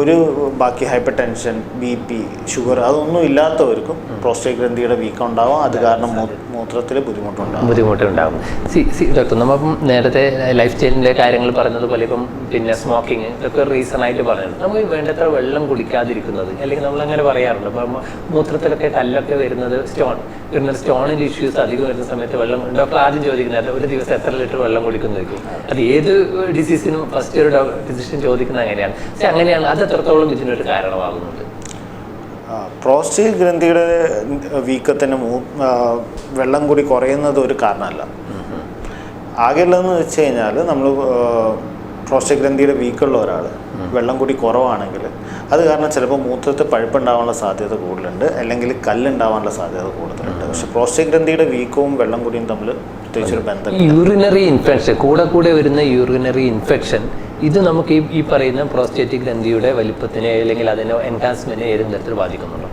ഒരു ബാക്കി ഹൈപ്പർ ടെൻഷൻ, BP, ഷുഗർ അതൊന്നും ഇല്ലാത്തവർക്കും പ്രോസ്റ്റേറ്റ് ഗ്രന്ഥിയുടെ വീക്കം ഉണ്ടാവും. അത് കാരണം മൂത്രത്തിൽ ബുദ്ധിമുട്ടുണ്ടാകും. ഡോക്ടർ, നമ്മളിപ്പം നേരത്തെ ലൈഫ് സ്റ്റൈലിൻ്റെ കാര്യങ്ങൾ പറഞ്ഞതുപോലെ ഇപ്പം പിന്നെ സ്മോക്കിങ് ഇതൊക്കെ റീസൺ ആയിട്ട് പറഞ്ഞത് നമുക്ക് വേണ്ടത്ര വെള്ളം കുടിക്കാതിരിക്കുന്നത്, അല്ലെങ്കിൽ നമ്മളങ്ങനെ പറയാറുണ്ട് ഇപ്പം മൂത്രത്തിലൊക്കെ കല്ലൊക്കെ വരുന്നത് സ്റ്റോണിൻ്റെ ഇഷ്യൂസ് അധികം വരുന്ന സമയത്ത് വെള്ളം. ഡോക്ടർ ആദ്യം ചോദിക്കുന്നത് ഒരു ദിവസം എത്ര ലിറ്റർ വെള്ളം കുടിക്കുന്നു ചോദിക്കും. അത് ഏത് ഡിസീസിനും ഫസ്റ്റ് ഒരു ഫിസിഷ്യൻ ചോദിക്കുന്നത് അങ്ങനെയാണ്. പക്ഷെ അങ്ങനെയാണ് അത് എത്രത്തോളം ഇതിനൊരു കാരണമാകുന്നുണ്ട്? പ്രോസ്റ്റേറ്റ് ഗ്രന്ഥിയുടെ വീക്കത്തിന് വെള്ളം കൂടി കുറയുന്നത് ഒരു കാരണമല്ല. ആകെയുള്ളതെന്ന് വെച്ച് കഴിഞ്ഞാൽ നമ്മൾ പ്രോസ്റ്റേറ്റ് ഗ്രന്ഥിയുടെ വീക്കുള്ള ഒരാൾ വെള്ളം കൂടി കുറവാണെങ്കിൽ അത് കാരണം ചിലപ്പോൾ മൂത്രത്തിൽ പഴുപ്പുണ്ടാവാനുള്ള സാധ്യത കൂടുതലുണ്ട്, അല്ലെങ്കിൽ കല്ലുണ്ടാവാനുള്ള സാധ്യത കൂടുതലുണ്ട്. പക്ഷെ പ്രോസ്റ്റേറ്റ് ഗ്രന്ഥിയുടെ വീക്കവും വെള്ളം കൂടിയും തമ്മിൽ പ്രത്യേകിച്ചൊരു ബന്ധം. യൂറിനറി ഇൻഫെക്ഷൻ കൂടെ വരുന്ന യൂറിനറി ഇൻഫെക്ഷൻ ഇത് നമുക്ക് ഈ പറയുന്ന പ്രോസ്റ്റേറ്റിക് ഗ്രന്ഥിയുടെ വലിപ്പത്തിനെ അല്ലെങ്കിൽ അതിനെ എൻഹാൻസ്മെന്റിനെ ഏതെങ്കിലും തരത്തിൽ ബാധിക്കുന്നുണ്ടോ?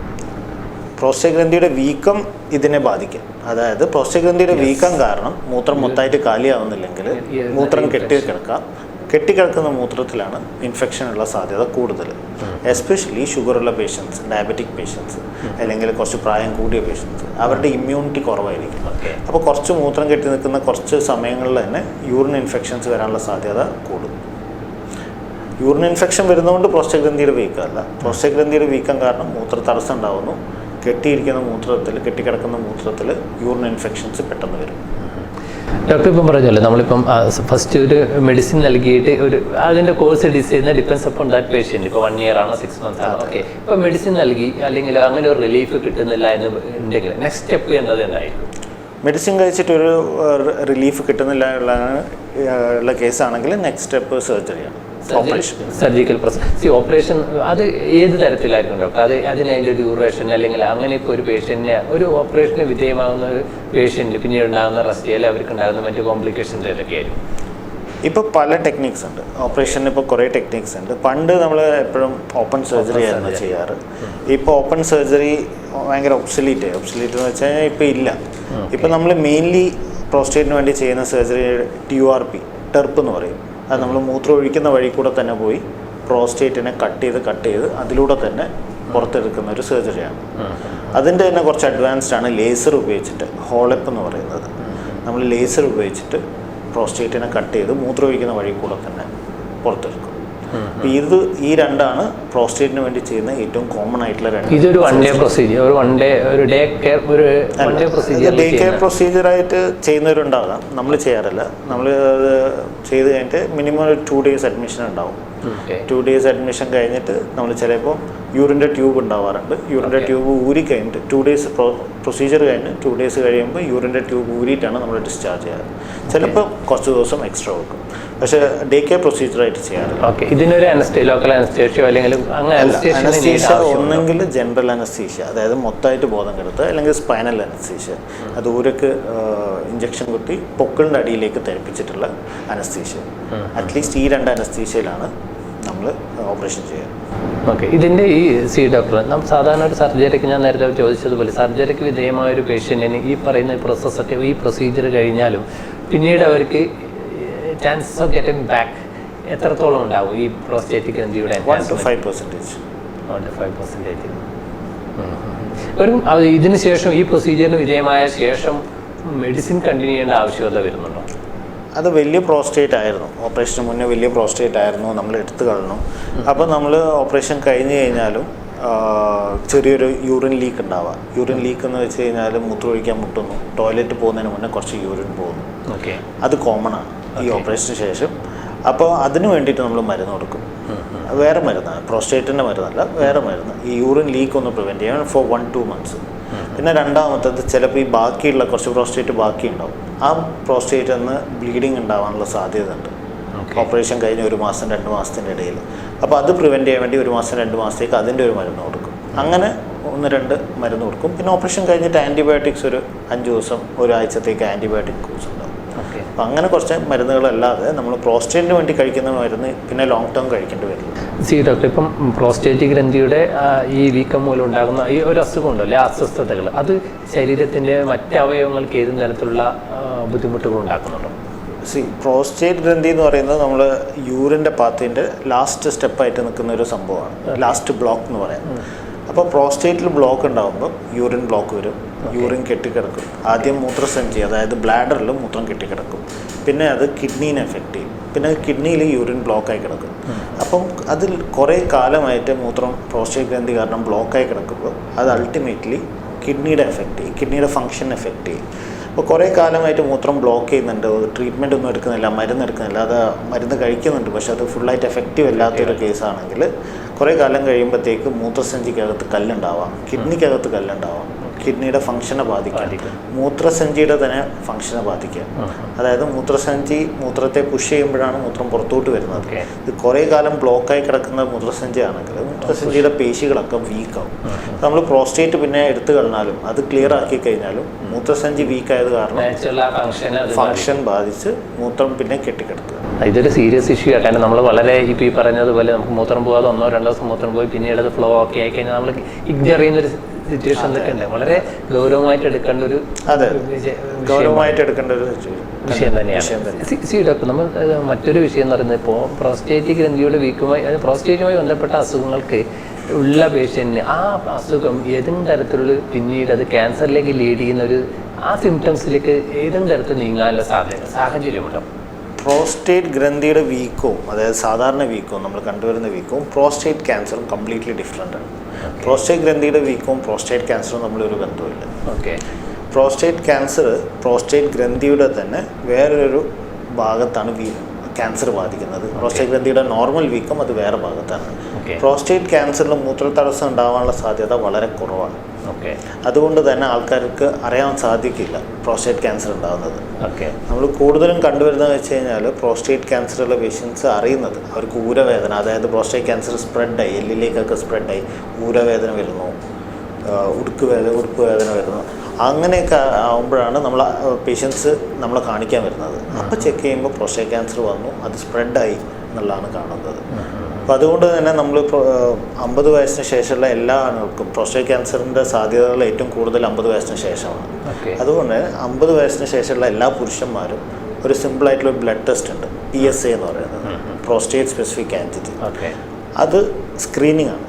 പ്രോസ്റ്റേറ്റ് ഗ്രന്ഥിയുടെ വീക്കം ഇതിനെ ബാധിക്കും. അതായത് പ്രോസ്റ്റേറ്റ് ഗ്രന്ഥിയുടെ വീക്കം കാരണം മൂത്രം മൊത്തമായിട്ട് കാലിയാവുന്നില്ലെങ്കിൽ മൂത്രം കെട്ടിക്കിടക്കുന്ന മൂത്രത്തിലാണ് ഇൻഫെക്ഷനുള്ള സാധ്യത കൂടുതൽ. എസ്പെഷ്യലി ഷുഗറുള്ള പേഷ്യൻസ്, ഡയബറ്റിക് പേഷ്യൻസ്, അല്ലെങ്കിൽ കുറച്ച് പ്രായം കൂടിയ പേഷ്യൻസ്, അവരുടെ ഇമ്മ്യൂണിറ്റി കുറവായിരിക്കും. അപ്പോൾ കുറച്ച് മൂത്രം കെട്ടി നിൽക്കുന്ന കുറച്ച് സമയങ്ങളിൽ തന്നെ യൂറിൻ ഇൻഫെക്ഷൻസ് വരാനുള്ള സാധ്യത കൂടും. യൂറിൻ ഇൻഫെക്ഷൻ വരുന്നതുകൊണ്ട് പ്രോസ്റ്റേറ്റ് ഗ്രന്ഥിയുടെ വീക്കമല്ല. പ്രോസ്റ്റേറ്റ് ഗ്രന്ഥിയുടെ വീക്കം കാരണം മൂത്ര തടസ്സം ഉണ്ടാകുന്നു. കെട്ടിക്കിടക്കുന്ന മൂത്രത്തിൽ യൂറിൻ ഇൻഫെക്ഷൻസ് പെട്ടെന്ന് വരും. ഡോക്ടർ ഇപ്പം പറഞ്ഞല്ലോ നമ്മളിപ്പം ഫസ്റ്റ് ഒരു മെഡിസിൻ നൽകിയിട്ട് അതിൻ്റെ course design depends upon that patient. ഇപ്പോൾ 1 year ആണോ 6 months ആണോ? ഓക്കെ. ഇപ്പോൾ മെഡിസിൻ നൽകി അല്ലെങ്കിൽ അങ്ങനെ ഒരു റിലീഫ് കിട്ടുന്നില്ല എന്ന് ഉണ്ടെങ്കിൽ നെക്സ്റ്റ് സ്റ്റെപ്പ് എന്നത് എന്തായിരിക്കും? മെഡിസിൻ കഴിച്ചിട്ടൊരു റിലീഫ് കിട്ടുന്നില്ല ഉള്ള കേസാണെങ്കിൽ നെക്സ്റ്റ് സ്റ്റെപ്പ് സർജറിയാണ്, സർജിക്കൽ പ്രൊസീജർ. ഓപ്പറേഷൻ അത് ഏത് തരത്തിലായിരിക്കും ഡോക്ടർ? അതിൻ്റെ ഡ്യൂറേഷൻ അല്ലെങ്കിൽ അങ്ങനെ ഇപ്പോൾ ഒരു പേഷ്യൻറ്റിനെ ഒരു ഓപ്പറേഷന് വിധേയമാകുന്ന ഒരു പേഷ്യൻറ്റ് പിന്നീട് ഉണ്ടാകുന്ന റെസ്റ്റ് അവർക്ക് ഉണ്ടാകുന്ന മറ്റു കോംപ്ലിക്കേഷൻസ് ഏതൊക്കെയായിരിക്കും? ഇപ്പോൾ പല ടെക്നിക്സ് ഉണ്ട് ഓപ്പറേഷന്. ഇപ്പോൾ കുറേ ടെക്നിക്സ് ഉണ്ട്. പണ്ട് നമ്മൾ എപ്പോഴും ഓപ്പൺ സർജറി ആയിരുന്നു ചെയ്യാറ്. ഇപ്പോൾ ഓപ്പൺ സർജറി ഭയങ്കര ഒബ്സലീറ്റ് എന്ന് വെച്ച് കഴിഞ്ഞാൽ ഇപ്പോൾ ഇല്ല. ഇപ്പോൾ നമ്മൾ മെയിൻലി പ്രോസ്റ്റേറ്റിന് വേണ്ടി ചെയ്യുന്ന സർജറി TURP, ടെർപ്പ് എന്ന് പറയും. അത് നമ്മൾ മൂത്രം ഒഴിക്കുന്ന വഴി കൂടെ തന്നെ പോയി പ്രോസ്റ്റേറ്റിനെ കട്ട് ചെയ്ത് അതിലൂടെ തന്നെ പുറത്തെടുക്കുന്ന ഒരു സർജറിയാണ്. അതിൻ്റെ തന്നെ കുറച്ച് അഡ്വാൻസ്ഡ് ആണ്. ലേസർ ഉപയോഗിച്ചിട്ട്, ഹോളെപ്പ് എന്ന് പറയുന്നത്, നമ്മൾ ലേസർ ഉപയോഗിച്ചിട്ട് പ്രോസ്റ്റേറ്റിനെ കട്ട് ചെയ്ത് മൂത്രം ഒഴിക്കുന്ന വഴി കൂടെ തന്നെ പുറത്തെടുക്കും. ഈ രണ്ടാണ് പ്രോസ്റ്റേറ്റിന് വേണ്ടി ചെയ്യുന്ന ഏറ്റവും കോമൺ ആയിട്ടുള്ള രണ്ട്. ഇതൊരു ഡേ കെയർ പ്രൊസീജിയറായിട്ട് ചെയ്യുന്നവരുണ്ടാകാം. നമ്മൾ ചെയ്യാറില്ല. നമ്മൾ ചെയ്ത് കഴിഞ്ഞിട്ട് മിനിമം ഒരു 2 days അഡ്മിഷൻ ഉണ്ടാവും. 2 days അഡ്മിഷൻ കഴിഞ്ഞിട്ട് നമ്മൾ ചിലപ്പോൾ യൂറിൻ്റെ ട്യൂബ് ഉണ്ടാവാറുണ്ട്. യൂറിൻ്റെ ട്യൂബ് ഊരി കഴിഞ്ഞിട്ട് 2 days പ്രൊസീജിയർ കഴിഞ്ഞ് 2 days കഴിയുമ്പോൾ യൂറിൻ്റെ ട്യൂബ് ഊരിയിട്ടാണ് നമ്മൾ ഡിസ്ചാർജ് ചെയ്യാറ്. ചിലപ്പോൾ കുറച്ച് ദിവസം എക്സ്ട്രാ വെക്കും, പക്ഷേ ഡേ കെയർ പ്രൊസീജിയറായിട്ട് ചെയ്യാറില്ല. ഓക്കെ, ഇതിനൊരു ലോക്കൽ അനസ്തേഷ്യോ അല്ലെങ്കിൽ അങ്ങനെ അനസ്തീഷ്യ ഒന്നെങ്കിൽ ജനറൽ അനസ്തീഷ്യ, അതായത് മൊത്തമായിട്ട് ബോധം കെടുത്തുക, അല്ലെങ്കിൽ സ്പൈനൽ അനസ്തീഷ്യ, അത് ഊരക്ക് ഇഞ്ചക്ഷൻ കുത്തി പൊക്കിളിൻ്റെ അടിയിലേക്ക് തെറിപ്പിച്ചിട്ടുള്ള അനസ്തീഷ്യ. അറ്റ്ലീസ്റ്റ് ഈ 2 അനസ്തീഷ്യയിലാണ് നമ്മൾ ഓപ്പറേഷൻ ചെയ്യുക. ഓക്കെ, ഇതിൻ്റെ ഈ ഡോക്ടർ സാധാരണ ഒരു സർജറിക്ക് ഞാൻ നേരത്തെ ചോദിച്ചതുപോലെ സർജറിക്ക് വിധേയമായ ഒരു പേഷ്യൻറ്റിന് ഈ പറയുന്ന പ്രോസസ്സൊക്കെ ഈ പ്രൊസീജിയർ കഴിഞ്ഞാലും പിന്നീട് അവർക്ക് ചാൻസസ് ഓഫ് ഗെറ്റിംഗ് ബാക്ക് എത്രത്തോളം ഉണ്ടാവും ഈ പ്രോസ്റ്റേറ്റിക് ഗ്രന്ഥിയുടെ? 1 to 5%. ഒരു ഇതിന് ശേഷം ഈ പ്രൊസീജിയറിന് വിധേയമായ ശേഷം മെഡിസിൻ കണ്ടിന്യൂ ചെയ്യേണ്ട ആവശ്യകത വരുന്നുണ്ടോ? അത് വലിയ പ്രോസ്റ്റേറ്റ് ആയിരുന്നു, ഓപ്പറേഷന് മുന്നേ വലിയ പ്രോസ്റ്റേറ്റ് ആയിരുന്നു, നമ്മൾ എടുത്തു കളഞ്ഞു. അപ്പോൾ നമ്മൾ ഓപ്പറേഷൻ കഴിഞ്ഞ് കഴിഞ്ഞാലും ചെറിയൊരു യൂറിൻ ലീക്ക് ഉണ്ടാവുക. യൂറിൻ ലീക്ക് എന്ന് വെച്ച് കഴിഞ്ഞാൽ മൂത്രമൊഴിക്കാൻ മുട്ടുന്നു, ടോയ്ലറ്റ് പോകുന്നതിന് മുന്നേ കുറച്ച് യൂറിൻ പോകുന്നു. ഓക്കെ, അത് കോമൺ ആണ് ഈ ഓപ്പറേഷന് ശേഷം. അപ്പോൾ അതിന് വേണ്ടിയിട്ട് നമ്മൾ മരുന്ന് കൊടുക്കും. വേറെ മരുന്നാണ്, പ്രോസ്റ്റേറ്റിൻ്റെ മരുന്നല്ല, വേറെ മരുന്ന്. ഈ യൂറിൻ ലീക്ക് ഒന്ന് പ്രിവെൻറ്റ് ചെയ്യാൻ for 1-2 months. പിന്നെ രണ്ടാമത്തത് ചിലപ്പോൾ ഈ ബാക്കിയുള്ള കുറച്ച് പ്രോസ്റ്റേറ്റ് ബാക്കി ഉണ്ടാവും. ആ പ്രോസ്റ്റേറ്റിൽ നിന്ന് ബ്ലീഡിങ് ഉണ്ടാവാനുള്ള സാധ്യത ഉണ്ട് ഓപ്പറേഷൻ കഴിഞ്ഞ് 1 മാസം 2 മാസത്തിൻ്റെ ഇടയിൽ. അപ്പോൾ അത് പ്രിവെൻറ്റ് ചെയ്യാൻ വേണ്ടി 1 മാസം 2 മാസത്തേക്ക് അതിൻ്റെ ഒരു മരുന്ന് കൊടുക്കും. അങ്ങനെ 1-2 മരുന്ന് കൊടുക്കും. പിന്നെ ഓപ്പറേഷൻ കഴിഞ്ഞിട്ട് ആൻറ്റിബയോട്ടിക്സ് ഒരു 5 ദിവസം 1 ആഴ്ചത്തേക്ക് ആൻറ്റിബയോട്ടിക് കോഴ്സ് ഉണ്ടാവും. അപ്പം അങ്ങനെ കുറച്ച് മരുന്നുകളല്ലാതെ നമ്മൾ പ്രോസ്റ്റേറ്റിന് വേണ്ടി കഴിക്കുന്ന മരുന്ന് പിന്നെ ലോങ് ടേം കഴിക്കേണ്ടി വരില്ല. ഡോക്ടർ, ഇപ്പം പ്രോസ്റ്റേറ്റിക് ഗ്രന്ഥിയുടെ ഈ വീക്കം മൂലം ഉണ്ടാകുന്ന ഈ ഒരു അസുഖം ഉണ്ടല്ലോ, അസ്വസ്ഥതകൾ, അത് ശരീരത്തിൻ്റെ മറ്റ് അവയവങ്ങൾക്ക് ഏതും തരത്തിലുള്ള ബുദ്ധിമുട്ടുകൾ ഉണ്ടാക്കുന്നുണ്ടോ? പ്രോസ്റ്റേറ്റ് ഗ്രന്ഥി എന്ന് പറയുന്നത് നമ്മൾ യൂറിൻ്റെ പാത്തിൻ്റെ ലാസ്റ്റ് സ്റ്റെപ്പായിട്ട് നിൽക്കുന്ന ഒരു സംഭവമാണ്, ലാസ്റ്റ് ബ്ലോക്ക് എന്ന് പറയുന്നത്. അപ്പോൾ പ്രോസ്റ്റേറ്റിൽ ബ്ലോക്ക് ഉണ്ടാകുമ്പോൾ യൂറിൻ ബ്ലോക്ക് വരും, യൂറിൻ കെട്ടിക്കിടക്കും. ആദ്യം മൂത്രസഞ്ചി, അതായത് ബ്ലാഡറിൽ മൂത്രം കെട്ടിക്കിടക്കും. പിന്നെ അത് കിഡ്നീനെ എഫക്റ്റ് ചെയ്യും. പിന്നെ കിഡ്നിയിൽ യൂറിൻ ബ്ലോക്കായി കിടക്കും. അപ്പം അതിൽ കുറേ കാലമായിട്ട് മൂത്രം പ്രോസ്റ്റേറ്റ് ഗ്രന്ഥി കാരണം ബ്ലോക്കായി കിടക്കുമ്പോൾ അത് അൾട്ടിമേറ്റ്ലി കിഡ്നിയുടെ എഫക്റ്റ് ചെയ്യും, കിഡ്നിയുടെ ഫംഗ്ഷൻ എഫക്റ്റ് ചെയ്യും. അപ്പോൾ കുറേ കാലമായിട്ട് മൂത്രം ബ്ലോക്ക് ചെയ്യുന്നുണ്ട്, ട്രീറ്റ്മെൻ്റ് ഒന്നും എടുക്കുന്നില്ല, മരുന്ന് എടുക്കുന്നില്ല, അത് മരുന്ന് കഴിക്കുന്നുണ്ട്, പക്ഷെ അത് ഫുള്ളായിട്ട് എഫക്റ്റീവ് അല്ലാത്തൊരു കേസാണെങ്കിൽ കുറേ കാലം കഴിയുമ്പോഴത്തേക്ക് മൂത്രസഞ്ചിക്കകത്ത് കല്ലുണ്ടാവാം, കിഡ്നിക്കകത്ത് കല്ലുണ്ടാവാം, കിഡ്നിയുടെ ഫംഗ്ഷനെ ബാധിക്കുക, മൂത്രസഞ്ചിയുടെ തന്നെ ഫംഗ്ഷനെ ബാധിക്കുക. അതായത് മൂത്രസഞ്ചി മൂത്രത്തെ പുഷ് ചെയ്യുമ്പോഴാണ് മൂത്രം പുറത്തോട്ട് വരുന്നത്. ഇത് കുറേ കാലം ബ്ലോക്കായി കിടക്കുന്ന മൂത്രസഞ്ചി ആണെങ്കിൽ മൂത്രസഞ്ചിയുടെ പേശികളൊക്കെ വീക്കാവും. നമ്മൾ പ്രോസ്റ്റേറ്റ് പിന്നെ എടുത്തു കളഞ്ഞാലും അത് ക്ലിയർ ആക്കി കഴിഞ്ഞാലും മൂത്രസഞ്ചി വീക്കായത് കാരണം ഫംഗ്ഷൻ ബാധിച്ച് മൂത്രം പിന്നെ കെട്ടിക്കിടക്കുക. ഇതൊരു സീരിയസ് ഇഷ്യൂ ആണ്. കാരണം നമ്മൾ വളരെ ഇപ്പോൾ ഈ പറഞ്ഞതുപോലെ നമുക്ക് മൂത്രം പോകാതെ 1-2 ദിവസം മൂത്രം പോയി പിന്നീട് അത് ഫ്ലോ ഒക്കെ ആയി കഴിഞ്ഞാൽ നമ്മൾ ഇഗ്നോർ ചെയ്യുന്നൊരു സിറ്റുവേഷനിലൊക്കെ ഉണ്ട്. വളരെ ഗൗരവമായിട്ട് എടുക്കേണ്ട ഒരു വിഷയം തന്നെയാണ്. ഡോക്ടർ, നമ്മൾ മറ്റൊരു വിഷയം എന്ന് പറയുന്നത് ഇപ്പോൾ പ്രോസ്റ്റേറ്റിക് ഗ്രന്ഥിയുടെ വീക്കുമായി പ്രോസ്റ്റേറ്റുമായി ബന്ധപ്പെട്ട അസുഖങ്ങൾക്ക് ഉള്ള പേഷ്യൻറ്റിന് ആ അസുഖം ഏതെങ്കിലും തരത്തിലുള്ള പിന്നീട് അത് ക്യാൻസറിലേക്ക് ലീഡ് ചെയ്യുന്ന ഒരു ആ സിംറ്റംസിലേക്ക് ഏതെങ്കിലും തരത്തിൽ നീങ്ങാനുള്ള സാഹചര്യമുണ്ടോ? പ്രോസ്റ്റേറ്റ് ഗ്രന്ഥിയുടെ വീക്കവും, അതായത് സാധാരണ വീക്കവും നമ്മൾ കണ്ടുവരുന്ന വീക്കവും പ്രോസ്റ്റേറ്റ് ക്യാൻസറും കംപ്ലീറ്റ്ലി ഡിഫറെൻ്റ് ആണ്. പ്രോസ്റ്റേറ്റ് ഗ്രന്ഥിയുടെ വീക്കവും പ്രോസ്റ്റേറ്റ് ക്യാൻസറും തമ്മിലൊരു ബന്ധമില്ല. ഓക്കെ, പ്രോസ്റ്റേറ്റ് ക്യാൻസർ പ്രോസ്റ്റേറ്റ് ഗ്രന്ഥിയുടെ തന്നെ വേറൊരു ഭാഗത്താണ് ക്യാൻസർ ബാധിക്കുന്നത്. പ്രോസ്റ്റേറ്റ് ഗ്രന്ഥിയുടെ നോർമൽ വീക്കം അത് വേറെ ഭാഗത്താണ്. പ്രോസ്റ്റേറ്റ് ക്യാൻസറിൽ മൂത്രതടസ്സം ഉണ്ടാവാനുള്ള സാധ്യത വളരെ കുറവാണ്. അതുകൊണ്ട് തന്നെ ആൾക്കാർക്ക് അറിയാൻ സാധിക്കില്ല പ്രോസ്റ്റേറ്റ് ക്യാൻസർ ഉണ്ടാകുന്നത്. നമ്മൾ കൂടുതലും കണ്ടുവരുന്നതെന്ന് വെച്ച് കഴിഞ്ഞാൽ പ്രോസ്റ്റേറ്റ് ക്യാൻസറുള്ള പേഷ്യൻസ് അറിയുന്നത് അവർക്ക് ഊരവേദന, അതായത് പ്രോസ്റ്റേറ്റ് ക്യാൻസർ സ്പ്രെഡായി എല്ലിലേക്കൊക്കെ സ്പ്രെഡായി ഊരവേദന വരുന്നു, ഉടുപ്പ് വേദന വരുന്നു, അങ്ങനെയൊക്കെ ആകുമ്പോഴാണ് നമ്മൾ പേഷ്യൻസ് നമ്മളെ കാണിക്കാൻ വരുന്നത്. അപ്പോൾ ചെക്ക് ചെയ്യുമ്പോൾ പ്രോസ്റ്റേറ്റ് ക്യാൻസർ വന്നു, അത് സ്പ്രെഡായി എന്നുള്ളതാണ് കാണുന്നത്. അപ്പോൾ അതുകൊണ്ട് തന്നെ നമ്മൾ 50 വയസ്സിന് ശേഷമുള്ള എല്ലാ ആളുകൾക്കും പ്രോസ്റ്റേറ്റ് ക്യാൻസറിൻ്റെ സാധ്യതകൾ ഏറ്റവും കൂടുതൽ 50 വയസ്സിന് ശേഷമാണ്. അതുകൊണ്ട് 50 വയസ്സിന് ശേഷമുള്ള എല്ലാ പുരുഷന്മാരും ഒരു സിമ്പിളായിട്ടുള്ള ബ്ലഡ് ടെസ്റ്റ് ഉണ്ട്, PSA എന്ന് പറയുന്നത്, പ്രോസ്റ്റേറ്റ് സ്പെസിഫിക് ആൻറ്റിജൻ. അത് സ്ക്രീനിങ് ആണ്.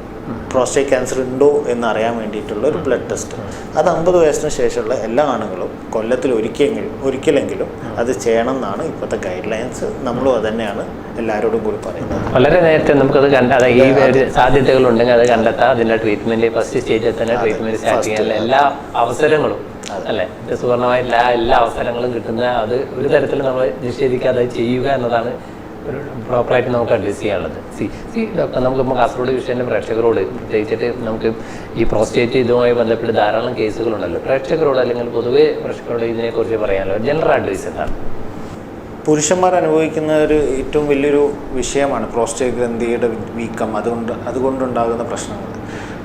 പ്രോസ്റ്റേറ്റ് ക്യാൻസർ ഉണ്ടോ എന്നറിയാൻ വേണ്ടിയിട്ടുള്ള ഒരു ബ്ലഡ് ടെസ്റ്റ്. അത് 50 വയസ്സിന് ശേഷമുള്ള എല്ലാ ആണുങ്ങളും കൊല്ലത്തിൽ ഒരിക്കലെങ്കിലും അത് ചെയ്യണം എന്നാണ് ഇപ്പോഴത്തെ ഗൈഡ് ലൈൻസ്. നമ്മളും അത് തന്നെയാണ് എല്ലാവരോടും കൂടി പറയുന്നത്. വളരെ നേരത്തെ നമുക്കത് ഈ സാധ്യതകളുണ്ടെങ്കിൽ അത് കണ്ടെത്താം. അതിൻ്റെ ട്രീറ്റ്മെൻറ്റ് ഫസ്റ്റ് സ്റ്റേജിൽ തന്നെ ട്രീറ്റ്മെൻറ്റ് സ്റ്റാർട്ട് ചെയ്യാനുള്ള എല്ലാ അവസരങ്ങളും അല്ലേ, സുവർണമായ എല്ലാ അവസരങ്ങളും കിട്ടുന്ന അത് ഒരു തരത്തിൽ നമ്മൾ നിഷേധിക്കാതെ ചെയ്യുക എന്നതാണ് ഒരു പ്രോപ്പറായിട്ട് നമുക്ക് അഡ്രസ് ചെയ്യാനുള്ളത്. ഡോക്ടർ, നമുക്കിപ്പോൾ കാസർഗോഡ് വിഷയൻ്റെ പ്രേക്ഷകരോട് പ്രത്യേകിച്ചിട്ട് നമുക്ക് ഈ പ്രോസ്റ്റേറ്റ് ഇതുമായി ബന്ധപ്പെട്ട് ധാരാളം കേസുകളുണ്ടല്ലോ, പ്രേക്ഷകരോട് അല്ലെങ്കിൽ പൊതുവേ പ്രേക്ഷകരോട് ഇതിനെക്കുറിച്ച് പറയാനുള്ള ജനറൽ അഡ്വൈസ് എന്താണ്? പുരുഷന്മാർ അനുഭവിക്കുന്ന ഒരു ഏറ്റവും വലിയൊരു വിഷയമാണ് പ്രോസ്റ്റേറ്റ് ഗ്രന്ഥിയുടെ വീക്കം, അതുകൊണ്ടുണ്ടാകുന്ന പ്രശ്നങ്ങൾ.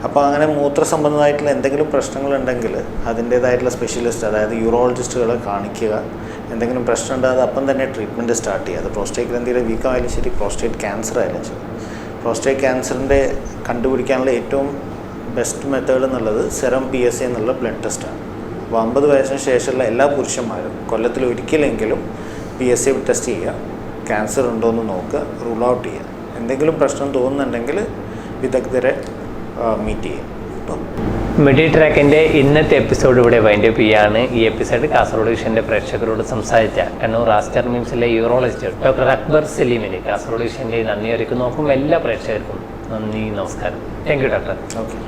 അപ്പോൾ അങ്ങനെ മൂത്രസംബന്ധമായിട്ടുള്ള എന്തെങ്കിലും പ്രശ്നങ്ങളുണ്ടെങ്കിൽ അതിൻ്റേതായിട്ടുള്ള സ്പെഷ്യലിസ്റ്റ്, അതായത് യൂറോളജിസ്റ്റുകളെ കാണിക്കുക. എന്തെങ്കിലും പ്രശ്നം ഉണ്ടാകാതെ അപ്പം തന്നെ ട്രീറ്റ്മെൻറ്റ് സ്റ്റാർട്ട് ചെയ്യുക. അത് പ്രോസ്റ്റേറ്റ് ഗ്രന്ഥിയുടെ വീക്കം ആയാലും ശരി, പ്രോസ്റ്റേറ്റ് ക്യാൻസർ ആയാലും ശരി. പ്രോസ്റ്റേറ്റ് ക്യാൻസറിൻ്റെ കണ്ടുപിടിക്കാനുള്ള ഏറ്റവും ബെസ്റ്റ് മെത്തേഡ് എന്നുള്ളത് സെറം PSA എന്നുള്ള ബ്ലഡ് ടെസ്റ്റാണ്. അപ്പോൾ 50 വയസ്സിന് ശേഷമുള്ള എല്ലാ പുരുഷന്മാരും കൊല്ലത്തിൽ ഒരിക്കലെങ്കിലും PSA ടെസ്റ്റ് ചെയ്യുക, ക്യാൻസർ ഉണ്ടോ എന്ന് നോക്കുക, റൂൾ ഔട്ട് ചെയ്യുക. എന്തെങ്കിലും പ്രശ്നം തോന്നുന്നുണ്ടെങ്കിൽ വിദഗ്ധരെ മീറ്റ് ചെയ്യുക. അപ്പം മെഡിട്രാക്കിൻ്റെ ഇന്നത്തെ എപ്പിസോഡ് ഇവിടെ വൈൻഡപ്പ് ചെയ്യാണ്. ഈ എപ്പിസോഡ് കാസർഗോഡ് വിഷൻ്റെ പ്രേക്ഷകരോട് സംസാരിച്ച കണ്ണൂർ ആസ്റ്റർ മിംസിലെ യൂറോളജിസ്റ്റ് ഡോക്ടർ അക്ബർ സലീമിന് കാസർഗോഡ് വിഷൻ്റെ നന്ദി അറിയിക്കുന്നു. നോക്കും എല്ലാ പ്രേക്ഷകർക്കും നന്ദി, നമസ്കാരം. Thank you doctor. ഓക്കെ.